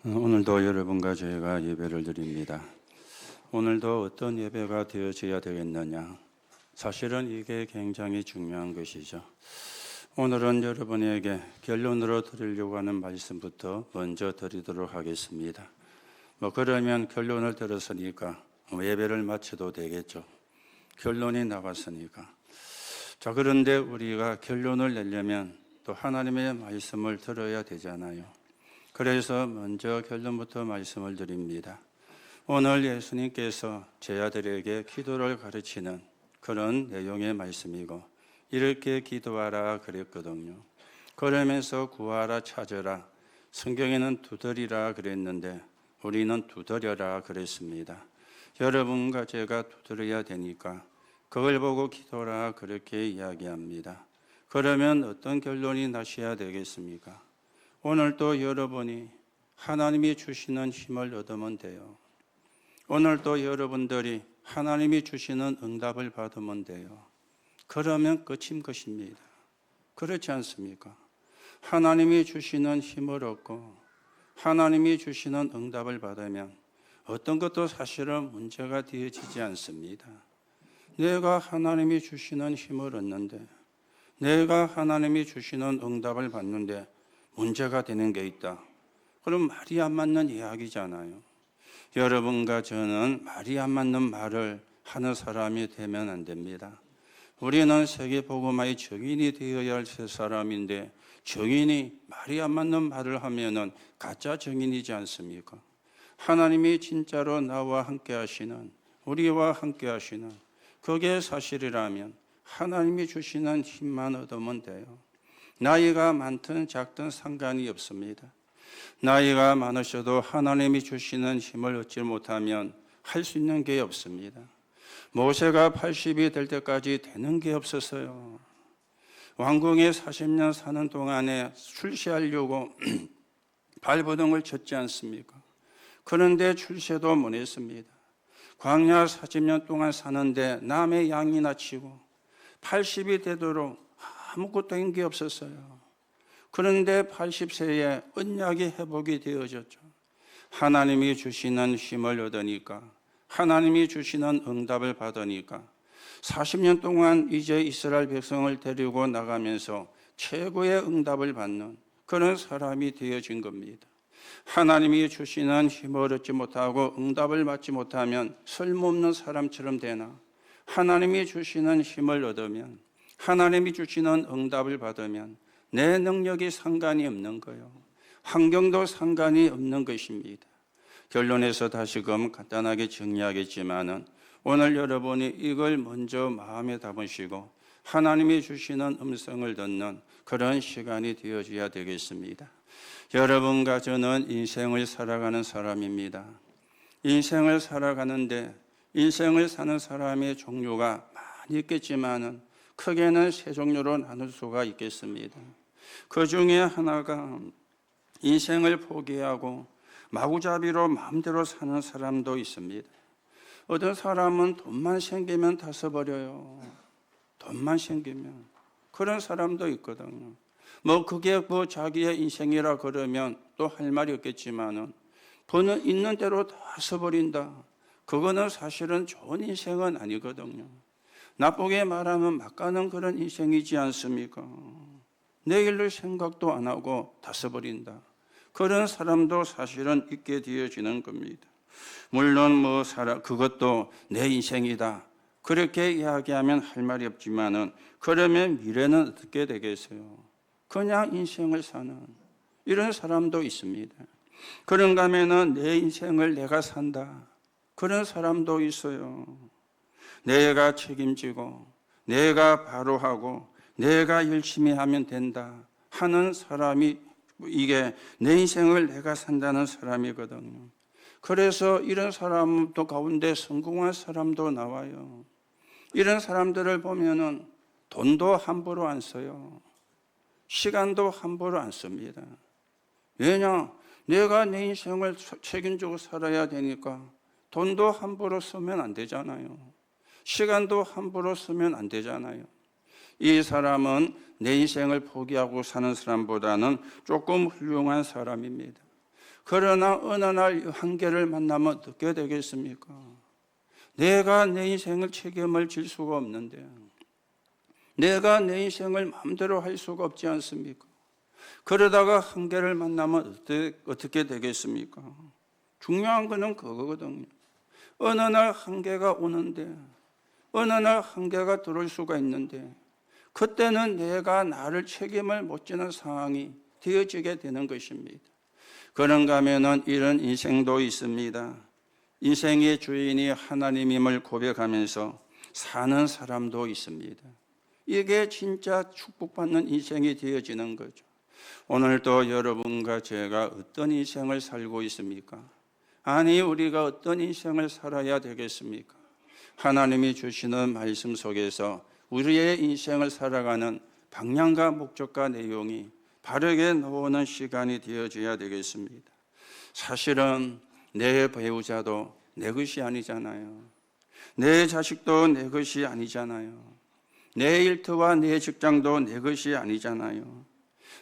오늘도 여러분과 저희가 예배를 드립니다. 오늘도 어떤 예배가 되어져야 되겠느냐? 사실은 이게 굉장히 중요한 것이죠. 오늘은 여러분에게 결론으로 드리려고 하는 말씀부터 먼저 드리도록 하겠습니다. 그러면 결론을 들었으니까 예배를 마쳐도 되겠죠. 결론이 나왔으니까. 자, 그런데 우리가 결론을 내려면 또 하나님의 말씀을 들어야 되잖아요. 그래서 먼저 결론부터 말씀을 드립니다. 오늘 예수님께서 제 아들에게 기도를 가르치는 그런 내용의 말씀이고, 이렇게 기도하라 그랬거든요. 그러면서 구하라, 찾으라, 성경에는 두드리라 그랬는데 우리는 두드려라 그랬습니다. 여러분과 제가 두드려야 되니까 그걸 보고 기도라 그렇게 이야기합니다. 그러면 어떤 결론이 나셔야 되겠습니까? 오늘도 여러분이 하나님이 주시는 힘을 얻으면 돼요. 오늘도 여러분들이 하나님이 주시는 응답을 받으면 돼요. 그러면 끝인 것입니다. 그렇지 않습니까? 하나님이 주시는 힘을 얻고 하나님이 주시는 응답을 받으면 어떤 것도 사실은 문제가 되어지지 않습니다. 내가 하나님이 주시는 힘을 얻는데, 내가 하나님이 주시는 응답을 받는데 문제가 되는 게 있다. 그럼 말이 안 맞는 이야기잖아요. 여러분과 저는 말이 안 맞는 말을 하는 사람이 되면 안 됩니다. 우리는 세계복음화의 증인이 되어야 할 세 사람인데, 증인이 말이 안 맞는 말을 하면은 가짜 증인이지 않습니까? 하나님이 진짜로 나와 함께 하시는, 우리와 함께 하시는 그게 사실이라면 하나님이 주시는 힘만 얻으면 돼요. 나이가 많든 작든 상관이 없습니다. 나이가 많으셔도 하나님이 주시는 힘을 얻지 못하면 할 수 있는 게 없습니다. 모세가 80이 될 때까지 되는 게 없었어요. 왕궁에 40년 사는 동안에 출세하려고 발버둥을 쳤지 않습니까? 그런데 출세도 못했습니다. 광야 40년 동안 사는데 남의 양이나 치고 80이 되도록 아무것도 한 게 없었어요. 그런데 80세에 언약이 회복이 되어졌죠. 하나님이 주시는 힘을 얻으니까, 하나님이 주시는 응답을 받으니까 40년 동안 이제 이스라엘 백성을 데리고 나가면서 최고의 응답을 받는 그런 사람이 되어진 겁니다. 하나님이 주시는 힘을 얻지 못하고 응답을 받지 못하면 쓸모없는 사람처럼 되나, 하나님이 주시는 힘을 얻으면, 하나님이 주시는 응답을 받으면 내 능력이 상관이 없는 거예요. 환경도 상관이 없는 것입니다. 결론에서 다시금 간단하게 정리하겠지만은, 오늘 여러분이 이걸 먼저 마음에 담으시고 하나님이 주시는 음성을 듣는 그런 시간이 되어져야 되겠습니다. 여러분과 저는 인생을 살아가는 사람입니다. 인생을 살아가는데 인생을 사는 사람의 종류가 많이 있겠지만은 크게는 세 종류로 나눌 수가 있겠습니다. 그 중에 하나가 인생을 포기하고 마구잡이로 마음대로 사는 사람도 있습니다. 어떤 사람은 돈만 생기면 다 써버려요. 돈만 생기면. 그런 사람도 있거든요. 그게 자기의 인생이라 그러면 또 할 말이 없겠지만은, 돈은 있는 대로 다 써버린다. 그거는 사실은 좋은 인생은 아니거든요. 나쁘게 말하면 막 가는 그런 인생이지 않습니까? 내일을 생각도 안 하고 다 써버린다. 그런 사람도 사실은 있게 되어지는 겁니다. 물론 그것도 내 인생이다, 그렇게 이야기하면 할 말이 없지만은, 그러면 미래는 어떻게 되겠어요? 그냥 인생을 사는 이런 사람도 있습니다. 그런가 하면은 내 인생을 내가 산다, 그런 사람도 있어요. 내가 책임지고 내가 바로 하고 내가 열심히 하면 된다 하는 사람이, 이게 내 인생을 내가 산다는 사람이거든요. 그래서 이런 사람도 가운데 성공한 사람도 나와요. 이런 사람들을 보면은 돈도 함부로 안 써요. 시간도 함부로 안 씁니다. 왜냐? 내가 내 인생을 책임지고 살아야 되니까 돈도 함부로 쓰면 안 되잖아요. 시간도 함부로 쓰면 안 되잖아요. 이 사람은 내 인생을 포기하고 사는 사람보다는 조금 훌륭한 사람입니다. 그러나 어느 날 한계를 만나면 어떻게 되겠습니까? 내가 내 인생을 책임을 질 수가 없는데, 내가 내 인생을 마음대로 할 수가 없지 않습니까? 그러다가 한계를 만나면 어떻게 되겠습니까? 중요한 거는 그거거든요. 어느 날 한계가 오는데, 어느 날 한계가 들어올 수가 있는데, 그때는 내가 나를 책임을 못 지는 상황이 되어지게 되는 것입니다. 그런가 하면은 이런 인생도 있습니다. 인생의 주인이 하나님임을 고백하면서 사는 사람도 있습니다. 이게 진짜 축복받는 인생이 되어지는 거죠. 오늘도 여러분과 제가 어떤 인생을 살고 있습니까? 아니, 우리가 어떤 인생을 살아야 되겠습니까? 하나님이 주시는 말씀 속에서 우리의 인생을 살아가는 방향과 목적과 내용이 바르게 나오는 시간이 되어져야 되겠습니다. 사실은 내 배우자도 내 것이 아니잖아요. 내 자식도 내 것이 아니잖아요. 내 일터와 내 직장도 내 것이 아니잖아요.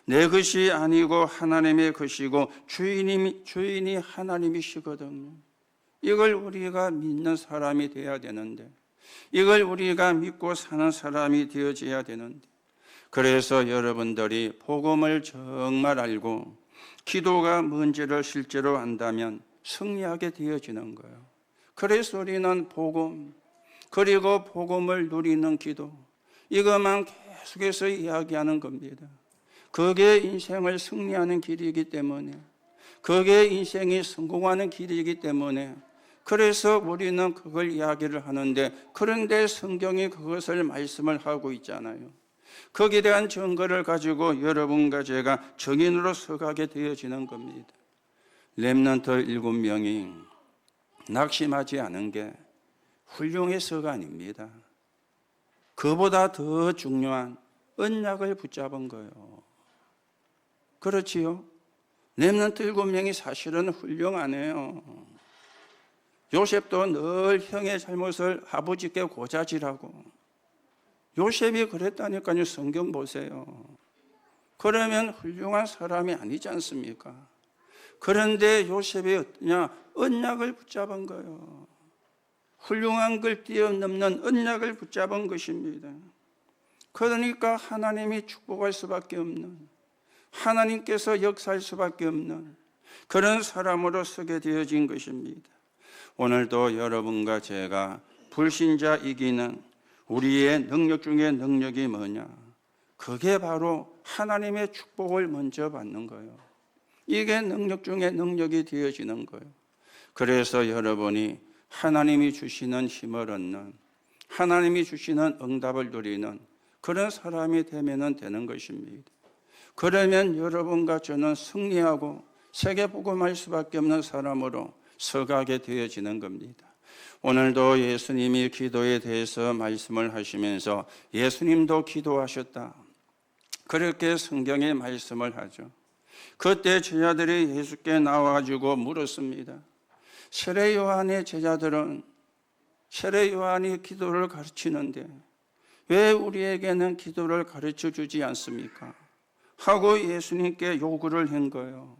내 것이 아니고 하나님의 것이고 주인이 하나님이시거든요. 이걸 우리가 믿는 사람이 되어야 되는데, 이걸 우리가 믿고 사는 사람이 되어져야 되는데, 그래서 여러분들이 복음을 정말 알고 기도가 뭔지를 실제로 안다면 승리하게 되어지는 거예요. 그래서 우리는 복음, 그리고 복음을 누리는 기도, 이것만 계속해서 이야기하는 겁니다. 그게 인생을 승리하는 길이기 때문에, 그게 인생이 성공하는 길이기 때문에, 그래서 우리는 그걸 이야기를 하는데, 그런데 성경이 그것을 말씀을 하고 있잖아요. 거기에 대한 증거를 가지고 여러분과 제가 증인으로 서가게 되어지는 겁니다. 렘넌트 7명이 낙심하지 않은 게 훌륭해서가 아닙니다. 그보다 더 중요한 언약을 붙잡은 거예요. 그렇지요? 렘넌트 7명이 사실은 훌륭하네요. 요셉도 늘 형의 잘못을 아버지께 고자질하고, 요셉이 그랬다니까요. 성경 보세요. 그러면 훌륭한 사람이 아니지 않습니까? 그런데 요셉이 어떠냐? 언약을 붙잡은 거예요. 훌륭한 걸 뛰어넘는 언약을 붙잡은 것입니다. 그러니까 하나님이 축복할 수밖에 없는, 하나님께서 역사할 수밖에 없는 그런 사람으로 서게 되어진 것입니다. 오늘도 여러분과 제가 불신자 이기는 우리의 능력 중에 능력이 뭐냐? 그게 바로 하나님의 축복을 먼저 받는 거예요. 이게 능력 중에 능력이 되어지는 거예요. 그래서 여러분이 하나님이 주시는 힘을 얻는, 하나님이 주시는 응답을 누리는 그런 사람이 되면 되는 것입니다. 그러면 여러분과 저는 승리하고 세계복음할 수밖에 없는 사람으로 서가게 되어지는 겁니다. 오늘도 예수님이 기도에 대해서 말씀을 하시면서 예수님도 기도하셨다, 그렇게 성경에 말씀을 하죠. 그때 제자들이 예수께 나와가지고 물었습니다. 세례 요한의 제자들은 세례 요한이 기도를 가르치는데 왜 우리에게는 기도를 가르쳐 주지 않습니까? 하고 예수님께 요구를 한 거예요.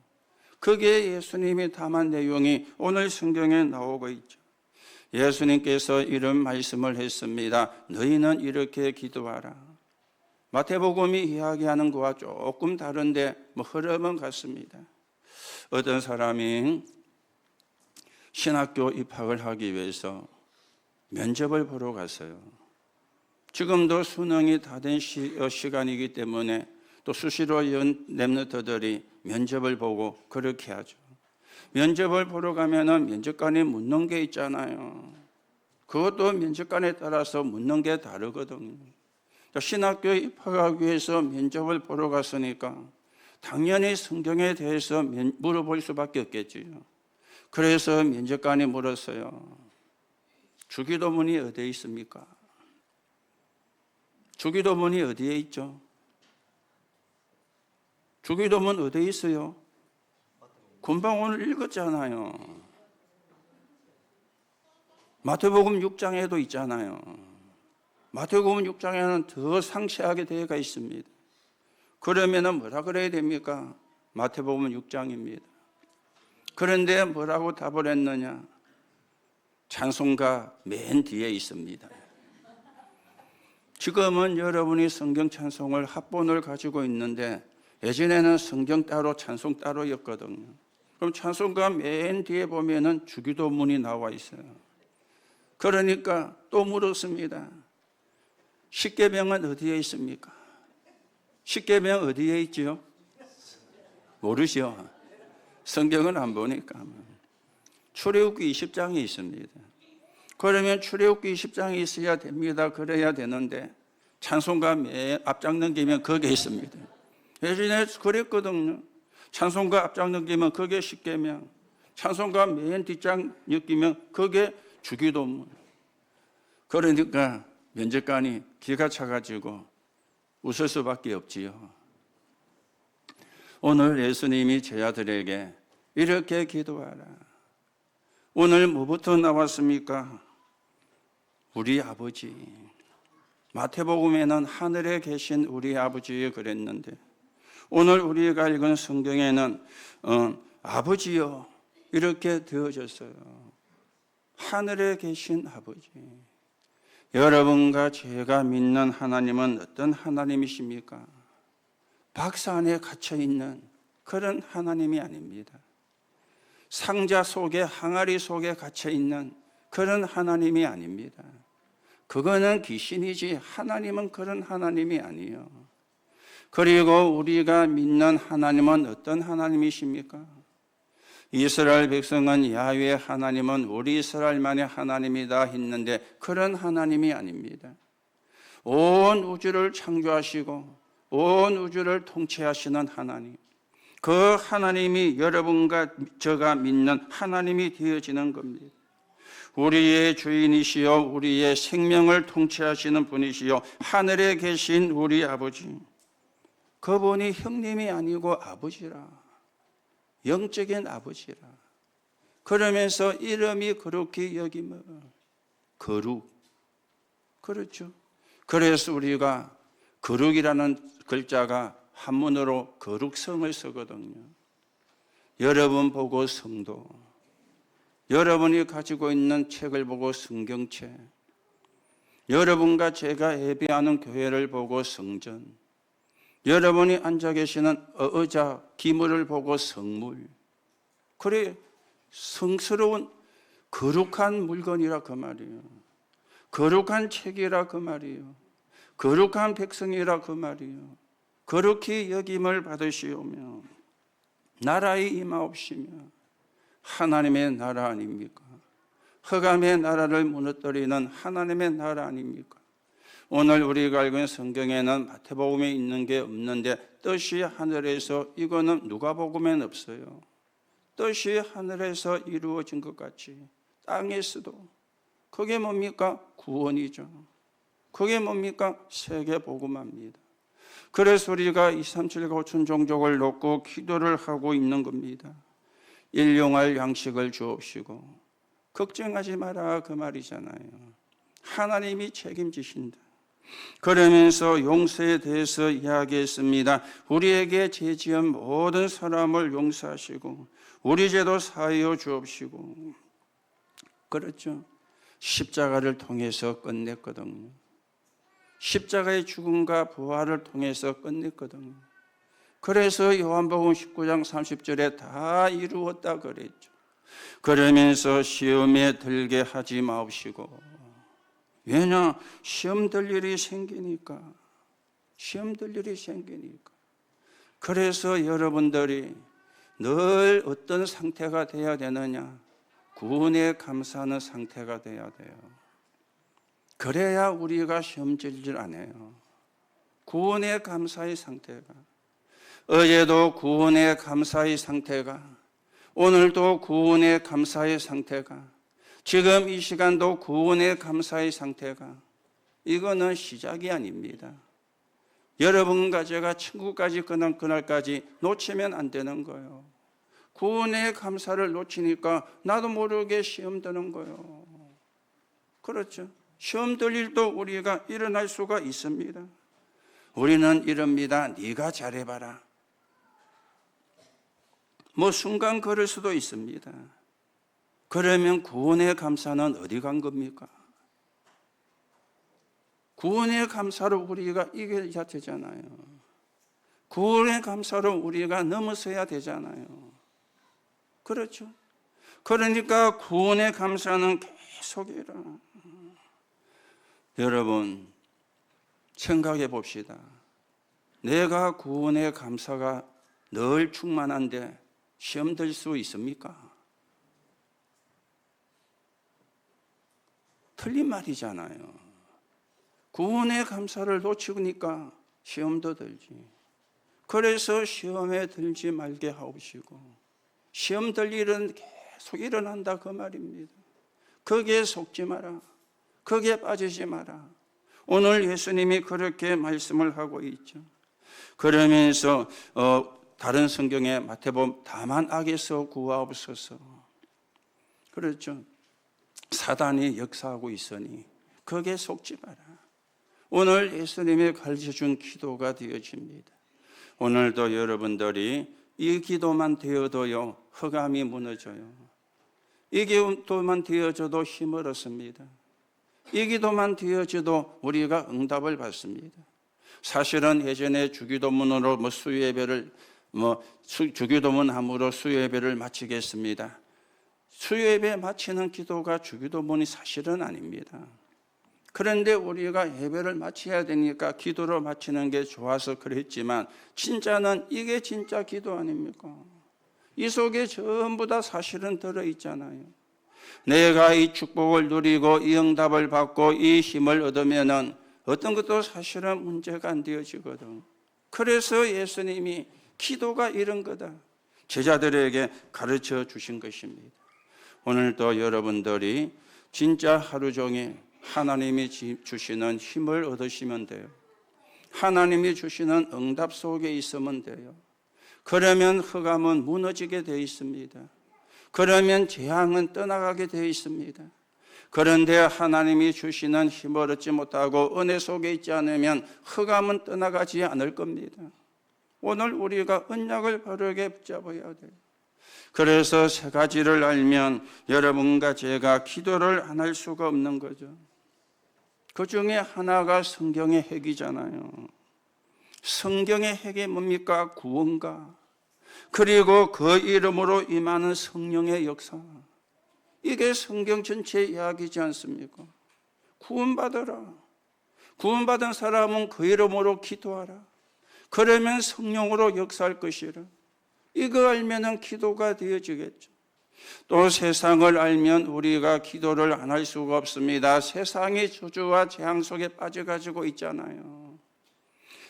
그게 예수님이 담은 내용이 오늘 성경에 나오고 있죠. 예수님께서 이런 말씀을 했습니다. 너희는 이렇게 기도하라. 마태복음이 이야기하는 것과 조금 다른데 흐름은 같습니다. 어떤 사람이 신학교 입학을 하기 위해서 면접을 보러 갔어요. 지금도 수능이 다 된 시간이기 때문에 또 수시로 연 렘넌트들이 면접을 보고 그렇게 하죠. 면접을 보러 가면은 면접관이 묻는 게 있잖아요. 그것도 면접관에 따라서 묻는 게 다르거든요. 신학교에 입학하기 위해서 면접을 보러 갔으니까 당연히 성경에 대해서 물어볼 수밖에 없겠지요. 그래서 면접관이 물었어요. 주기도문이 어디에 있습니까? 주기도문이 어디에 있죠? 주기도문 어디에 있어요? 금방 오늘 읽었잖아요. 마태복음 6장에도 있잖아요. 마태복음 6장에는 더 상세하게 되어가 있습니다. 그러면은 뭐라 그래야 됩니까? 마태복음 6장입니다. 그런데 뭐라고 답을 했느냐? 찬송가 맨 뒤에 있습니다. 지금은 여러분이 성경 찬송을 합본을 가지고 있는데 예전에는 성경 따로 찬송 따로였거든요. 그럼 찬송가 맨 뒤에 보면은 주기도문이 나와 있어요. 그러니까 또 물었습니다. 십계명은 어디에 있습니까? 십계명 어디에 있지요? 모르시오. 성경은 안 보니까. 출애굽기 20장에 있습니다. 그러면 출애굽기 20장이 있어야 됩니다. 그래야 되는데 찬송가 맨 앞장 넘기면 거기에 있습니다. 예전에 그랬거든요. 찬송가 앞장 넘기면 거기에 십계명, 찬송가 맨 뒷장 넘기면 거기에 주기도문. 그러니까 면접관이 기가 차가지고 웃을 수밖에 없지요. 오늘 예수님이 제자들에게 이렇게 기도하라. 오늘 뭐부터 나왔습니까? 우리 아버지. 마태복음에는 하늘에 계신 우리 아버지 그랬는데 오늘 우리가 읽은 성경에는 아버지요 이렇게 되어졌어요. 하늘에 계신 아버지. 여러분과 제가 믿는 하나님은 어떤 하나님이십니까? 박스 안에 갇혀있는 그런 하나님이 아닙니다. 상자 속에 항아리 속에 갇혀있는 그런 하나님이 아닙니다. 그거는 귀신이지 하나님은 그런 하나님이 아니에요. 그리고 우리가 믿는 하나님은 어떤 하나님이십니까? 이스라엘 백성은 야훼 하나님은 우리 이스라엘만의 하나님이다 했는데 그런 하나님이 아닙니다. 온 우주를 창조하시고 온 우주를 통치하시는 하나님, 그 하나님이 여러분과 저가 믿는 하나님이 되어지는 겁니다. 우리의 주인이시여 우리의 생명을 통치하시는 분이시여 하늘에 계신 우리 아버지, 그분이 형님이 아니고 아버지라, 영적인 아버지라. 그러면서 이름이 그렇게 여기면 거룩. 그렇죠. 그래서 우리가 거룩이라는 글자가 한문으로 거룩성을 쓰거든요. 여러분 보고 성도, 여러분이 가지고 있는 책을 보고 성경책, 여러분과 제가 예배하는 교회를 보고 성전, 여러분이 앉아 계시는 의자, 기물을 보고 성물. 그래, 성스러운 거룩한 물건이라 그 말이에요. 거룩한 책이라 그 말이에요. 거룩한 백성이라 그 말이에요. 거룩히 여김을 받으시오며 나라에 임하옵시며 하나님의 나라 아닙니까? 흑암의 나라를 무너뜨리는 하나님의 나라 아닙니까? 오늘 우리가 읽은 성경에는 마태복음에 있는 게 없는데 뜻이 하늘에서, 이거는 누가복음에는 없어요. 뜻이 하늘에서 이루어진 것 같이 땅에서도. 그게 뭡니까? 구원이죠. 그게 뭡니까? 세계복음화입니다. 그래서 우리가 237 5천 종족을 놓고 기도를 하고 있는 겁니다. 일용할 양식을 주옵시고 걱정하지 마라 그 말이잖아요. 하나님이 책임지신다. 그러면서 용서에 대해서 이야기했습니다. 우리에게 죄 지은 모든 사람을 용서하시고 우리 죄도 사하여 주옵시고. 그렇죠. 십자가를 통해서 끝냈거든요. 십자가의 죽음과 부활을 통해서 끝냈거든요. 그래서 요한복음 19장 30절에 다 이루었다 그랬죠. 그러면서 시험에 들게 하지 마옵시고. 왜냐? 시험 들 일이 생기니까. 시험 들 일이 생기니까. 그래서 여러분들이 늘 어떤 상태가 돼야 되느냐? 구원에 감사하는 상태가 돼야 돼요. 그래야 우리가 시험질질 안 해요. 구원에 감사의 상태가. 어제도 구원에 감사의 상태가, 오늘도 구원에 감사의 상태가, 지금 이 시간도 구원에 감사의 상태가, 이거는 시작이 아닙니다. 여러분과 제가 천국까지 가는 그날까지 놓치면 안 되는 거예요. 구원의 감사를 놓치니까 나도 모르게 시험 드는 거예요. 그렇죠. 시험 들 일도 우리가 일어날 수가 있습니다. 우리는 이럽니다. 네가 잘해봐라. 순간 걸을 수도 있습니다. 그러면 구원의 감사는 어디 간 겁니까? 구원의 감사로 우리가 이겨야 되잖아요. 구원의 감사로 우리가 넘어서야 되잖아요. 그렇죠? 그러니까 구원의 감사는 계속이라. 여러분 생각해 봅시다. 내가 구원의 감사가 늘 충만한데 시험 들 수 있습니까? 틀린 말이잖아요. 구원의 감사를 놓치니까 시험도 들지. 그래서 시험에 들지 말게 하옵시고, 시험 들 일은 계속 일어난다 그 말입니다. 거기에 속지 마라. 거기에 빠지지 마라. 오늘 예수님이 그렇게 말씀을 하고 있죠. 그러면서 다른 성경에 마태복음 다만 악에서 구하옵소서. 그렇죠. 사단이 역사하고 있으니 거기에 속지 마라. 오늘 예수님이 가르쳐준 기도가 되어집니다. 오늘도 여러분들이 이 기도만 되어도요 흑암이 무너져요. 이 기도만 되어져도 힘을 얻습니다. 이 기도만 되어져도 우리가 응답을 받습니다. 사실은 예전에 주기도문으로 수요예배를 주기도문함으로 수요예배를 마치겠습니다. 수요예배 마치는 기도가 주기도문이 사실은 아닙니다. 그런데 우리가 예배를 마쳐야 되니까 기도로 마치는 게 좋아서 그랬지만 진짜는 이게 진짜 기도 아닙니까? 이 속에 전부 다 사실은 들어있잖아요. 내가 이 축복을 누리고 이 응답을 받고 이 힘을 얻으면은 어떤 것도 사실은 문제가 안 되어지거든. 그래서 예수님이 기도가 이런 거다 제자들에게 가르쳐 주신 것입니다. 오늘도 여러분들이 진짜 하루 종일 하나님이 주시는 힘을 얻으시면 돼요. 하나님이 주시는 응답 속에 있으면 돼요. 그러면 흑암은 무너지게 되어 있습니다. 그러면 재앙은 떠나가게 되어 있습니다. 그런데 하나님이 주시는 힘을 얻지 못하고 은혜 속에 있지 않으면 흑암은 떠나가지 않을 겁니다. 오늘 우리가 언약을 바르게 붙잡아야 돼요. 그래서 세 가지를 알면 여러분과 제가 기도를 안 할 수가 없는 거죠. 그 중에 하나가 성경의 핵이잖아요. 성경의 핵이 뭡니까? 구원과 그리고 그 이름으로 임하는 성령의 역사. 이게 성경 전체의 이야기지 않습니까? 구원받아라. 구원받은 사람은 그 이름으로 기도하라. 그러면 성령으로 역사할 것이라. 이거 알면은 기도가 되어지겠죠. 또 세상을 알면 우리가 기도를 안 할 수가 없습니다. 세상이 저주와 재앙 속에 빠져가지고 있잖아요.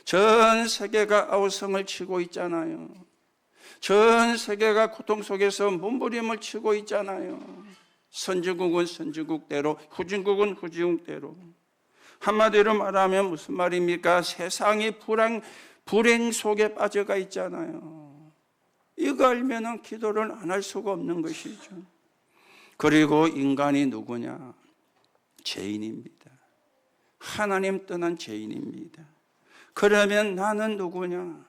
전 세계가 아우성을 치고 있잖아요. 전 세계가 고통 속에서 몸부림을 치고 있잖아요. 선진국은 선진국대로, 후진국은 후진국대로. 한마디로 말하면 무슨 말입니까? 세상이 불행 속에 빠져가 있잖아요. 이거 알면은 기도를 안 할 수가 없는 것이죠. 그리고 인간이 누구냐? 죄인입니다. 하나님 떠난 죄인입니다. 그러면 나는 누구냐?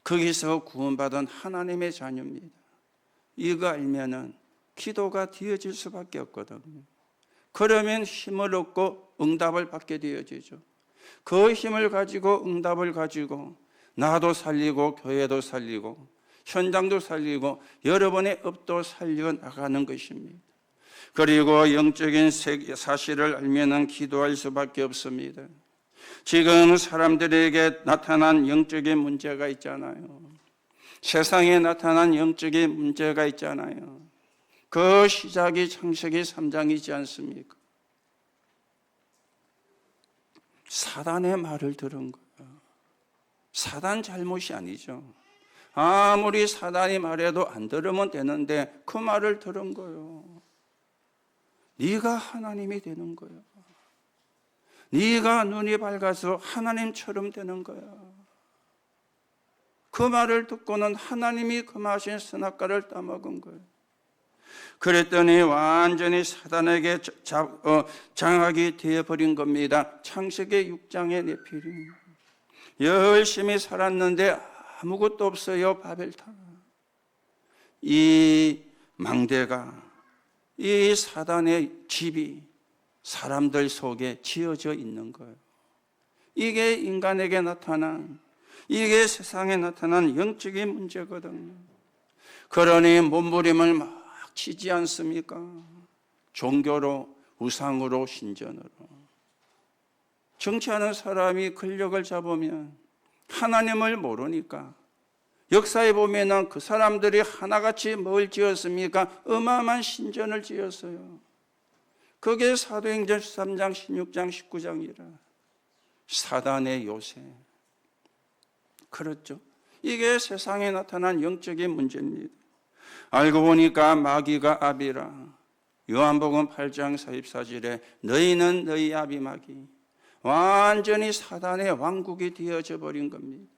거기서 구원받은 하나님의 자녀입니다. 이거 알면은 기도가 되어질 수밖에 없거든요. 그러면 힘을 얻고 응답을 받게 되어지죠. 그 힘을 가지고 응답을 가지고 나도 살리고 교회도 살리고 현장도 살리고 여러분의 업도 살려 나가는 것입니다. 그리고 영적인 사실을 알면은 기도할 수밖에 없습니다. 지금 사람들에게 나타난 영적인 문제가 있잖아요. 세상에 나타난 영적인 문제가 있잖아요. 그 시작이 창세기 3장이지 않습니까? 사단의 말을 들은 거예요. 사단 잘못이 아니죠. 아무리 사단이 말해도 안 들으면 되는데 그 말을 들은 거예요. 네가 하나님이 되는 거예요. 네가 눈이 밝아서 하나님처럼 되는 거야. 그 말을 듣고는 하나님이 금하신 선악과를 따먹은 거예요. 그랬더니 완전히 사단에게 장악이 되어버린 겁니다. 창세기 6장의 네피림. 열심히 살았는데 아무것도 없어요. 바벨탑. 이 망대가, 이 사단의 집이 사람들 속에 지어져 있는 거예요. 이게 인간에게 나타난, 이게 세상에 나타난 영적인 문제거든요. 그러니 몸부림을 막 치지 않습니까? 종교로, 우상으로, 신전으로. 정치하는 사람이 권력을 잡으면 하나님을 모르니까, 역사에 보면은 그 사람들이 하나같이 뭘 지었습니까? 어마어마한 신전을 지었어요. 그게 사도행전 13장, 16장, 19장이라. 사단의 요새. 그렇죠. 이게 세상에 나타난 영적인 문제입니다. 알고 보니까 마귀가 아비라. 요한복음 8장 44절에 너희는 너희 아비 마귀. 완전히 사단의 왕국이 되어져 버린 겁니다.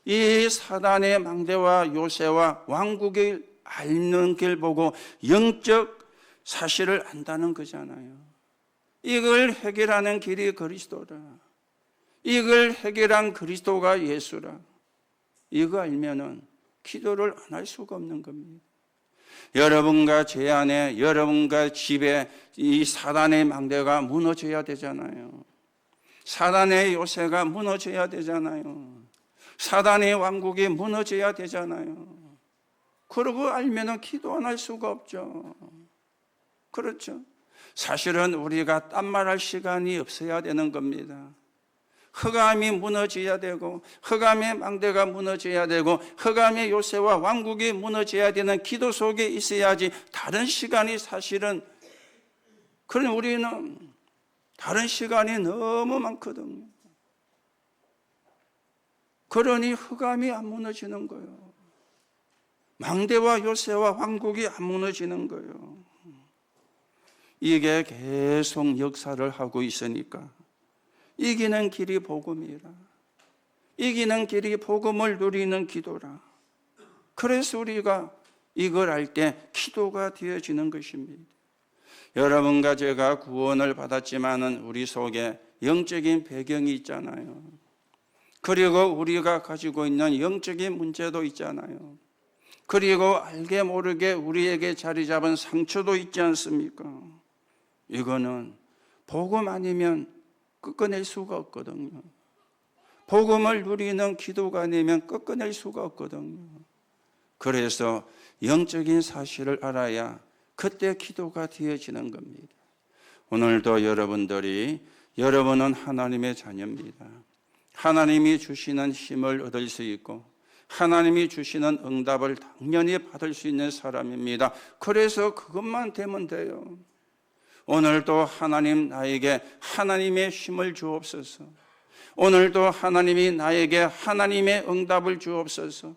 이 사단의 망대와 요새와 왕국을 앓는 길 보고 영적 사실을 안다는 거잖아요. 이걸 해결하는 길이 그리스도라. 이걸 해결한 그리스도가 예수라. 이거 알면은 기도를 안 할 수가 없는 겁니다. 여러분과 제 안에, 여러분과 집에 이 사단의 망대가 무너져야 되잖아요. 사단의 요새가 무너져야 되잖아요. 사단의 왕국이 무너져야 되잖아요. 그러고 알면은 기도 안 할 수가 없죠. 그렇죠. 사실은 우리가 딴말할 시간이 없어야 되는 겁니다. 흑암이 무너져야 되고, 흑암의 망대가 무너져야 되고, 흑암의 요새와 왕국이 무너져야 되는 기도 속에 있어야지 다른 시간이 사실은, 그런 우리는 다른 시간이 너무 많거든요. 그러니 흑암이 안 무너지는 거예요. 망대와 요새와 왕국이 안 무너지는 거예요. 이게 계속 역사를 하고 있으니까 이기는 길이 복음이라. 이기는 길이 복음을 누리는 기도라. 그래서 우리가 이걸 알 때 기도가 되어지는 것입니다. 여러분과 제가 구원을 받았지만은 우리 속에 영적인 배경이 있잖아요. 그리고 우리가 가지고 있는 영적인 문제도 있잖아요. 그리고 알게 모르게 우리에게 자리 잡은 상처도 있지 않습니까? 이거는 복음 아니면 꺾어낼 수가 없거든요. 복음을 누리는 기도가 아니면 꺾어낼 수가 없거든요. 그래서 영적인 사실을 알아야 그때 기도가 되어지는 겁니다. 오늘도 여러분은 하나님의 자녀입니다. 하나님이 주시는 힘을 얻을 수 있고 하나님이 주시는 응답을 당연히 받을 수 있는 사람입니다. 그래서 그것만 되면 돼요. 오늘도 하나님 나에게 하나님의 힘을 주옵소서. 오늘도 하나님이 나에게 하나님의 응답을 주옵소서.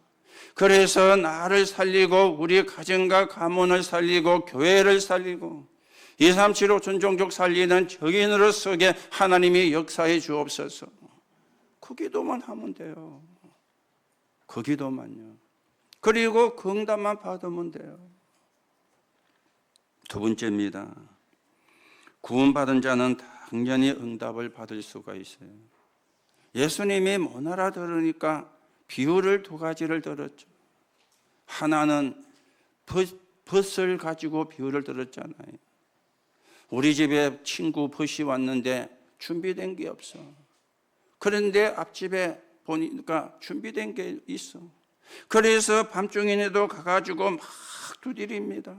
그래서 나를 살리고 우리 가정과 가문을 살리고 교회를 살리고 237호 전종족 살리는 정인으로서게 하나님이 역사해 주옵소서. 그 기도만 하면 돼요. 그 기도만요. 그리고 그 응답만 받으면 돼요. 두 번째입니다. 구원받은 자는 당연히 응답을 받을 수가 있어요. 예수님이 못 알아들으니까 비유를 두 가지를 들었죠. 하나는 벗을 가지고 비유를 들었잖아요. 우리 집에 친구 벗이 왔는데 준비된 게 없어. 그런데 앞집에 보니까 준비된 게 있어. 그래서 밤중에도 가가지고 막 두드립니다.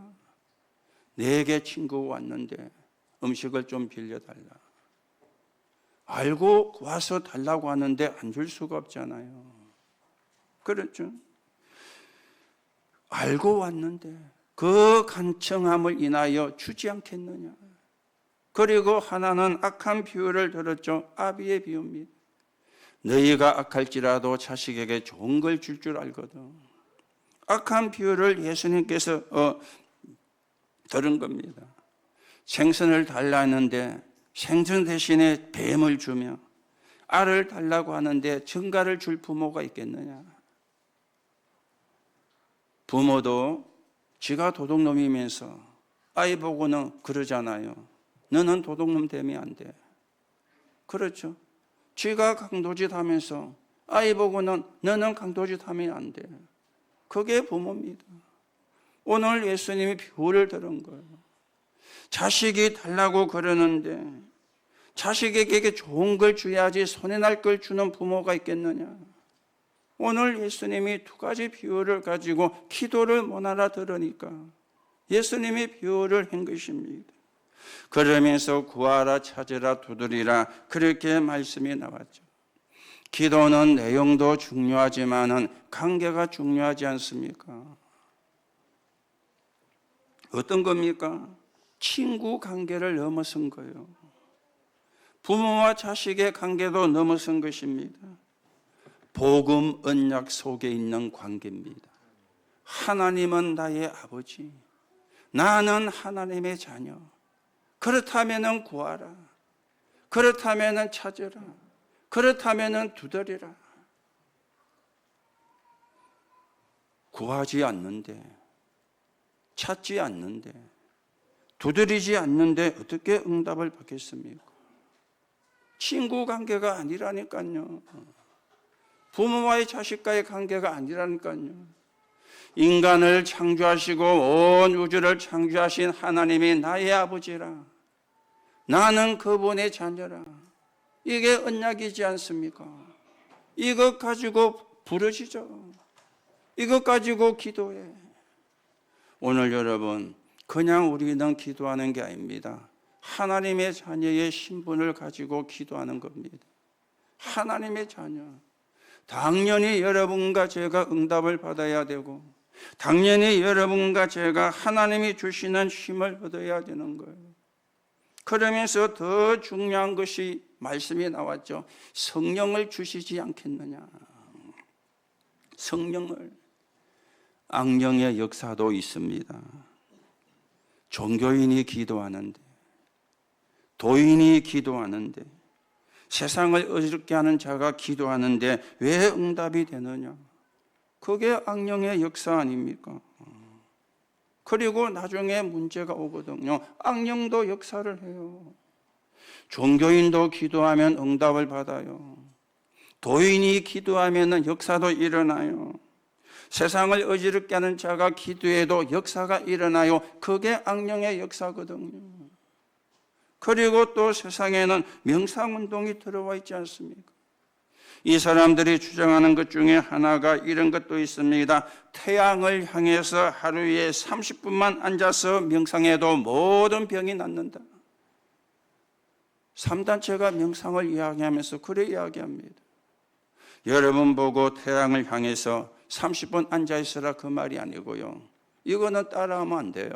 내게 친구 왔는데 음식을 좀 빌려달라. 알고 와서 달라고 하는데 안 줄 수가 없잖아요. 그렇죠? 알고 왔는데 그 간청함을 인하여 주지 않겠느냐. 그리고 하나는 악한 비유를 들었죠. 아비의 비유입니다. 너희가 악할지라도 자식에게 좋은 걸 줄 줄 알거든. 악한 비유를 예수님께서 들은 겁니다. 생선을 달라 했는데 생선 대신에 뱀을 주며 알을 달라고 하는데 정갈을 줄 부모가 있겠느냐. 부모도 지가 도둑놈이면서 아이 보고는 그러잖아요. 너는 도둑놈 되면 안 돼. 그렇죠. 지가 강도짓 하면서 아이 보고는 너는 강도짓 하면 안 돼. 그게 부모입니다. 오늘 예수님이 비유를 들은 거예요. 자식이 달라고 그러는데 자식에게 좋은 걸 줘야지 손해 날 걸 주는 부모가 있겠느냐. 오늘 예수님이 두 가지 비유를 가지고 기도를 못 알아들으니까 예수님이 비유를 한 것입니다. 그러면서 구하라, 찾으라, 두드리라, 그렇게 말씀이 나왔죠. 기도는 내용도 중요하지만은 관계가 중요하지 않습니까? 어떤 겁니까? 친구 관계를 넘어선 거예요. 부모와 자식의 관계도 넘어선 것입니다. 복음 언약 속에 있는 관계입니다. 하나님은 나의 아버지, 나는 하나님의 자녀. 그렇다면은 구하라. 그렇다면은 찾으라. 그렇다면은 두드리라. 구하지 않는데, 찾지 않는데, 두드리지 않는데 어떻게 응답을 받겠습니까? 친구 관계가 아니라니까요. 부모와의 자식과의 관계가 아니라니까요. 인간을 창조하시고 온 우주를 창조하신 하나님이 나의 아버지라. 나는 그분의 자녀라. 이게 언약이지 않습니까? 이것 가지고 부르짖어. 이것 가지고 기도해. 오늘 여러분, 그냥 우리는 기도하는 게 아닙니다. 하나님의 자녀의 신분을 가지고 기도하는 겁니다. 하나님의 자녀. 당연히 여러분과 제가 응답을 받아야 되고, 당연히 여러분과 제가 하나님이 주시는 힘을 얻어야 되는 거예요. 그러면서 더 중요한 것이 말씀이 나왔죠. 성령을 주시지 않겠느냐. 성령을. 악령의 역사도 있습니다. 종교인이 기도하는데, 도인이 기도하는데, 세상을 어지럽게 하는 자가 기도하는데 왜 응답이 되느냐? 그게 악령의 역사 아닙니까? 그리고 나중에 문제가 오거든요. 악령도 역사를 해요. 종교인도 기도하면 응답을 받아요. 도인이 기도하면 역사도 일어나요. 세상을 어지럽게 하는 자가 기도해도 역사가 일어나요. 그게 악령의 역사거든요. 그리고 또 세상에는 명상운동이 들어와 있지 않습니까? 이 사람들이 주장하는 것 중에 하나가 이런 것도 있습니다. 태양을 향해서 하루에 30분만 앉아서 명상해도 모든 병이 낫는다. 3단체가 명상을 이야기하면서 그래 이야기합니다. 여러분 보고 태양을 향해서 30분 앉아있으라 그 말이 아니고요. 이거는 따라하면 안 돼요.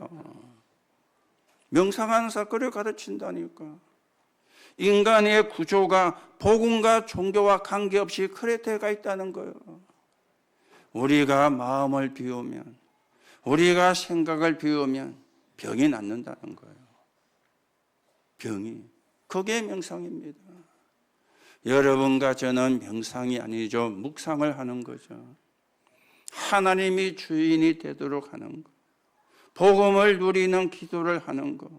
명상하는 사건을 가르친다니까. 인간의 구조가 복음과 종교와 관계없이 그래 되어 있다는 거예요. 우리가 마음을 비우면, 우리가 생각을 비우면 병이 낫는다는 거예요. 병이. 그게 명상입니다. 여러분과 저는 명상이 아니죠. 묵상을 하는 거죠. 하나님이 주인이 되도록 하는 것. 복음을 누리는 기도를 하는 것.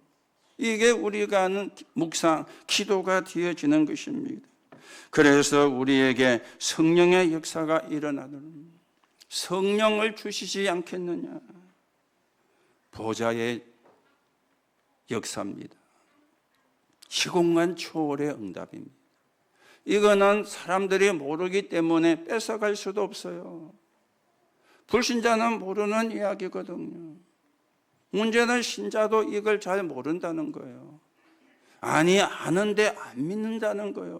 이게 우리가 하는 묵상, 기도가 되어지는 것입니다. 그래서 우리에게 성령의 역사가 일어나는, 성령을 주시지 않겠느냐. 보좌의 역사입니다. 시공간 초월의 응답입니다. 이거는 사람들이 모르기 때문에 뺏어갈 수도 없어요. 불신자는 모르는 이야기거든요. 문제는 신자도 이걸 잘 모른다는 거예요. 아니, 아는데 안 믿는다는 거예요.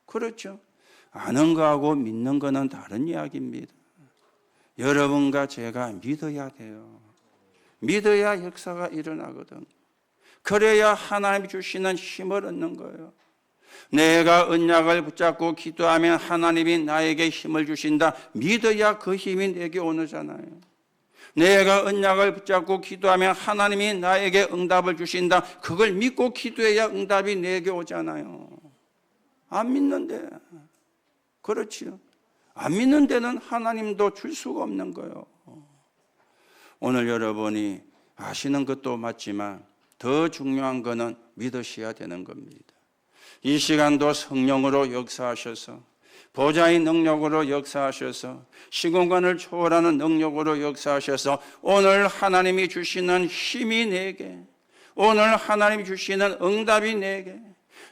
그렇죠? 아는 거하고 믿는 거는 다른 이야기입니다. 여러분과 제가 믿어야 돼요. 믿어야 역사가 일어나거든. 그래야 하나님이 주시는 힘을 얻는 거예요. 내가 언약을 붙잡고 기도하면 하나님이 나에게 힘을 주신다. 믿어야 그 힘이 내게 오잖아요. 내가 언약을 붙잡고 기도하면 하나님이 나에게 응답을 주신다. 그걸 믿고 기도해야 응답이 내게 오잖아요. 안 믿는데. 그렇지요. 안 믿는 데는 하나님도 줄 수가 없는 거예요. 오늘 여러분이 아시는 것도 맞지만 더 중요한 거는 믿으셔야 되는 겁니다. 이 시간도 성령으로 역사하셔서 보좌의 능력으로 역사하셔서 시공간을 초월하는 능력으로 역사하셔서 오늘 하나님이 주시는 힘이 내게, 오늘 하나님이 주시는 응답이 내게,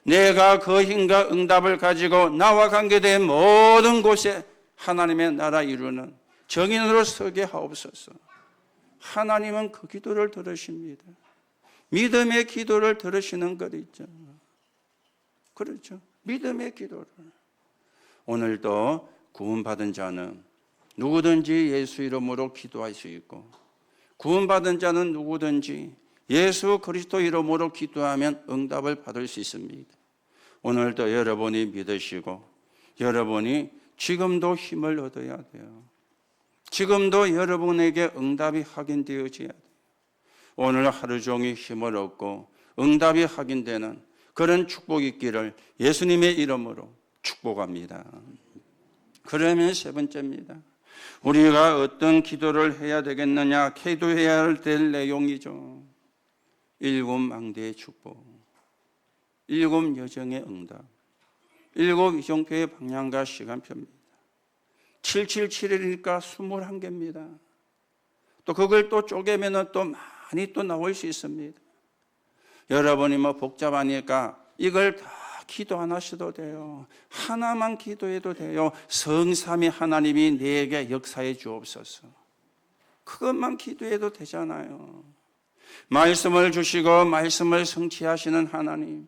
내가 그 힘과 응답을 가지고 나와 관계된 모든 곳에 하나님의 나라 이루는 정인으로 서게 하옵소서. 하나님은 그 기도를 들으십니다. 믿음의 기도를 들으시는 것 있죠. 그렇죠. 믿음의 기도를. 오늘도 구원받은 자는 누구든지 예수 이름으로 기도할 수 있고, 구원받은 자는 누구든지 예수 그리스도 이름으로 기도하면 응답을 받을 수 있습니다. 오늘도 여러분이 믿으시고 여러분이 지금도 힘을 얻어야 돼요. 지금도 여러분에게 응답이 확인되어져야 돼요. 오늘 하루 종일 힘을 얻고 응답이 확인되는 그런 축복이 있기를 예수님의 이름으로 축복합니다. 그러면 세 번째입니다. 우리가 어떤 기도를 해야 되겠느냐? 기도해야 될 내용이죠. 7 망대의 축복, 7 여정의 응답, 7 이정표의 방향과 시간표입니다. 777일이니까 21개입니다. 또 그걸 또 쪼개면 또 많이 또 나올 수 있습니다. 여러분이 뭐 복잡하니까 이걸 다 기도 안 하셔도 돼요. 하나만 기도해도 돼요. 성삼위 하나님이 내게 역사해 주옵소서. 그것만 기도해도 되잖아요. 말씀을 주시고 말씀을 성취하시는 하나님,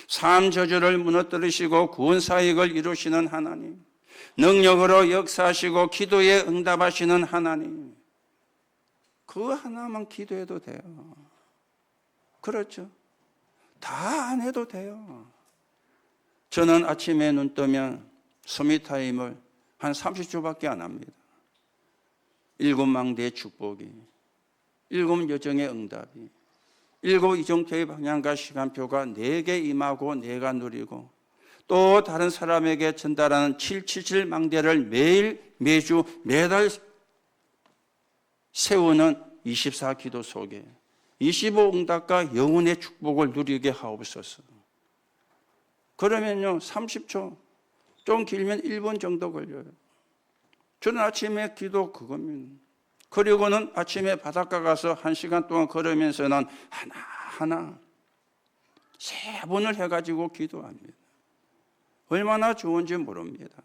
삶 저주를 무너뜨리시고 구원 사역을 이루시는 하나님, 능력으로 역사하시고 기도에 응답하시는 하나님, 그 하나만 기도해도 돼요. 그렇죠? 다 안 해도 돼요. 저는 아침에 눈 뜨면 소미타임을 한 30초밖에 안 합니다. 7 망대의 축복이, 7 여정의 응답이, 7 이정표의 방향과 시간표가 내게 임하고 내가 누리고, 또 다른 사람에게 전달하는 777 망대를 매일 매주 매달 세우는 24 기도 속에 25 응답과 영혼의 축복을 누리게 하옵소서. 그러면요 30초, 좀 길면 1분 정도 걸려요. 저는 아침에 기도 그겁니다. 그리고는 아침에 바닷가 가서 1시간 동안 걸으면서는 하나하나 3번을 해가지고 기도합니다. 얼마나 좋은지 모릅니다.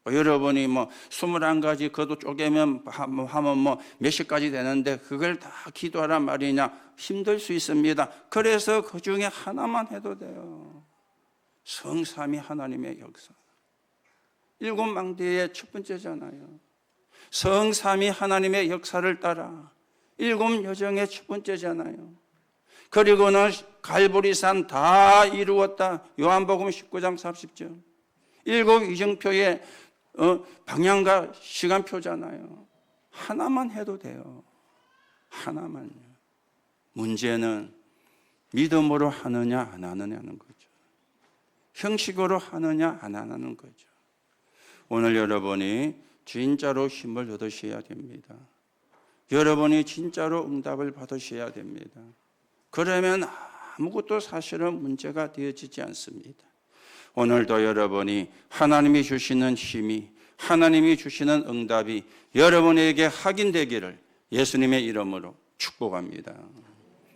여러분이 뭐 21가지 그것도 쪼개면 하면 뭐 몇십 가지 되는데 그걸 다 기도하란 말이냐? 힘들 수 있습니다. 그래서 그 중에 하나만 해도 돼요. 성삼위 하나님의 역사. 7 망대의 첫 번째잖아요. 성삼위 하나님의 역사를 따라 7 여정의 첫 번째잖아요. 그리고는 갈보리산 다 이루었다. 요한복음 19장 30절. 7 이정표의 방향과 시간표잖아요. 하나만 해도 돼요. 하나만요. 문제는 믿음으로 하느냐 안 하느냐는 거죠. 형식으로 하느냐 안 하는 거죠. 오늘 여러분이 진짜로 힘을 얻으셔야 됩니다. 여러분이 진짜로 응답을 받으셔야 됩니다. 그러면 아무것도 사실은 문제가 되어지지 않습니다. 오늘도 여러분이 하나님이 주시는 힘이, 하나님이 주시는 응답이 여러분에게 확인되기를 예수님의 이름으로 축복합니다.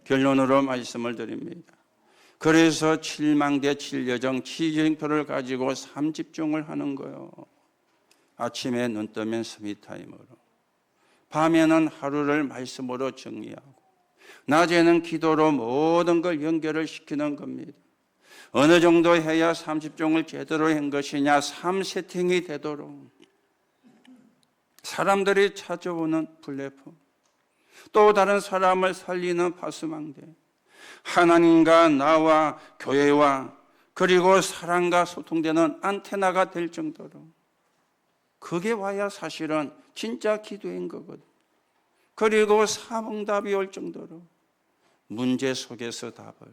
결론으로 말씀을 드립니다. 그래서 7망대 7여정 7정표를 가지고 3집중을 하는 거예요. 아침에 눈 뜨면 스미타임으로, 밤에는 하루를 말씀으로 정리하고, 낮에는 기도로 모든 걸 연결을 시키는 겁니다. 어느 정도 해야 30종을 제대로 한 것이냐, 3세팅이 되도록 사람들이 찾아오는 플랫폼, 또 다른 사람을 살리는 파수망대, 하나님과 나와 교회와 그리고 사람과 소통되는 안테나가 될 정도로, 그게 와야 사실은 진짜 기도인 거거든. 그리고 사응답이 올 정도로 문제 속에서 답을,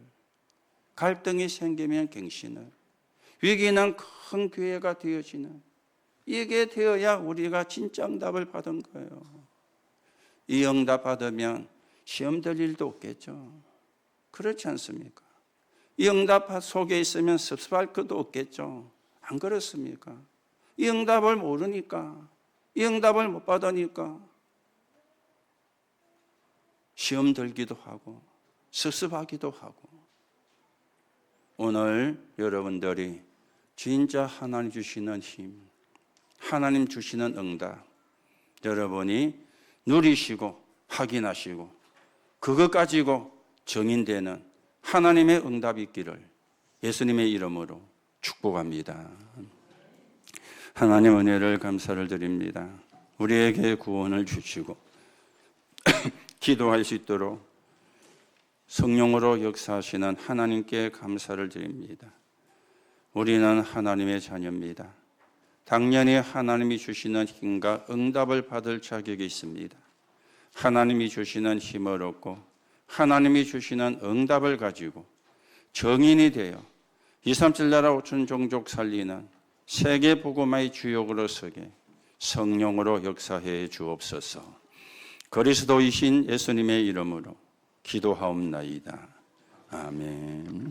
갈등이 생기면 갱신을, 위기는 큰 기회가 되어지는, 이게 되어야 우리가 진짜 응답을 받은 거예요. 이 응답 받으면 시험 될 일도 없겠죠. 그렇지 않습니까? 이 응답 속에 있으면 섭섭할 것도 없겠죠. 안 그렇습니까? 이 응답을 모르니까, 이 응답을 못 받으니까 시험 들기도 하고 섭섭하기도 하고, 오늘 여러분들이 진짜 하나님 주시는 힘, 하나님 주시는 응답, 여러분이 누리시고 확인하시고 그것 가지고 정인되는 하나님의 응답이 있기를 예수님의 이름으로 축복합니다. 하나님 은혜를 감사를 드립니다. 우리에게 구원을 주시고 기도할 수 있도록 성령으로 역사하시는 하나님께 감사를 드립니다. 우리는 하나님의 자녀입니다. 당연히 하나님이 주시는 힘과 응답을 받을 자격이 있습니다. 하나님이 주시는 힘을 얻고 하나님이 주시는 응답을 가지고 정인이 되어 237 나라 5천 종족 살리는 세계 복음화의 주역으로 서게 성령으로 역사해 주옵소서. 그리스도이신 예수님의 이름으로 기도하옵나이다. 아멘.